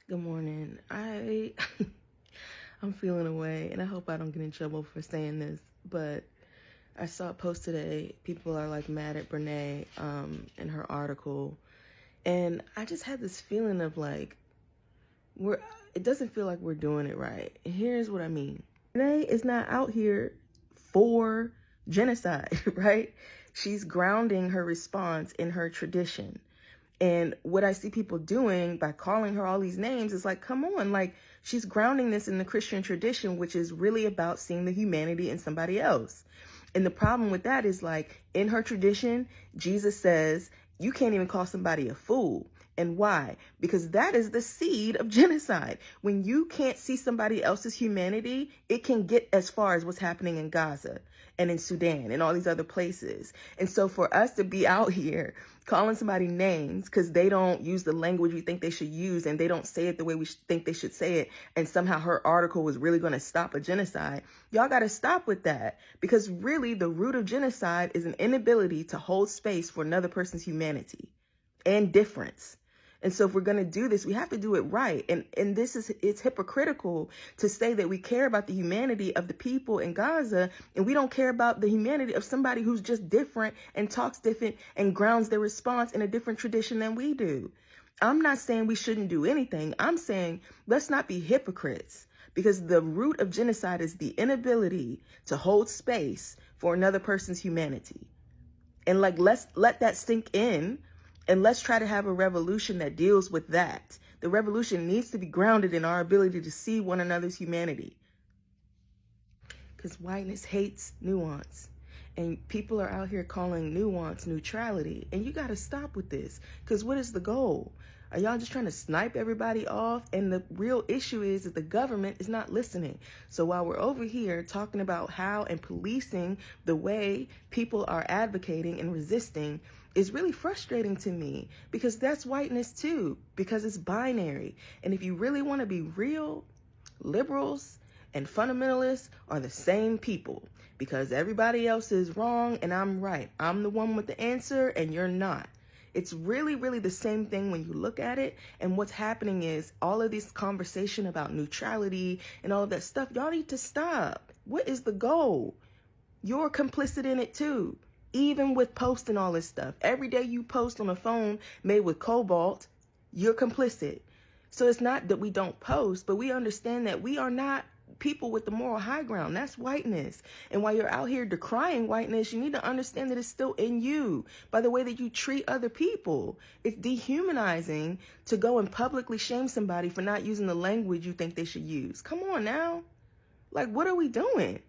Good morning. I'm feeling away, and I hope I don't get in trouble for saying this, but I saw a post today. People are like mad at Brene in her article, and I just had this feeling of like it doesn't feel like we're doing it right. And here's what I mean. Brene is not out here for genocide, right? She's grounding her response in her tradition. And what I see people doing by calling her all these names is like, come on, like she's grounding this in the Christian tradition, which is really about seeing the humanity in somebody else. And the problem with that is like in her tradition, Jesus says, you can't even call somebody a fool. And why? Because that is the seed of genocide. When you can't see somebody else's humanity, it can get as far as what's happening in Gaza and in Sudan and all these other places. And so for us to be out here calling somebody names because they don't use the language we think they should use and they don't say it the way we think they should say it, and somehow her article was really going to stop a genocide, y'all got to stop with that. Because really the root of genocide is an inability to hold space for another person's humanity and difference. And so if we're going to do this, we have to do it right. And it's hypocritical to say that we care about the humanity of the people in Gaza and we don't care about the humanity of somebody who's just different and talks different and grounds their response in a different tradition than we do. I'm not saying we shouldn't do anything. I'm saying let's not be hypocrites, because the root of genocide is the inability to hold space for another person's humanity. And like, let's let that sink in. And let's try to have a revolution that deals with that. The revolution needs to be grounded in our ability to see one another's humanity. Because whiteness hates nuance. And people are out here calling nuance neutrality. And you got to stop with this. Because what is the goal? Are y'all just trying to snipe everybody off? And the real issue is that the government is not listening. So while we're over here talking about how and policing the way people are advocating and resisting, is really frustrating to me, because that's whiteness too, because it's binary. And if you really want to be real, liberals and fundamentalists are the same people, because everybody else is wrong and I'm right. I'm the one with the answer and you're not. It's really, really the same thing when you look at it. And what's happening is all of this conversation about neutrality and all of that stuff, y'all need to stop. What is the goal? You're complicit in it too. Even with posting all this stuff, every day you post on a phone made with cobalt, you're complicit. So it's not that we don't post, but we understand that we are not people with the moral high ground. That's whiteness. And while you're out here decrying whiteness, you need to understand that it's still in you by the way that you treat other people. It's dehumanizing to go and publicly shame somebody for not using the language you think they should use. Come on now. Like, what are we doing?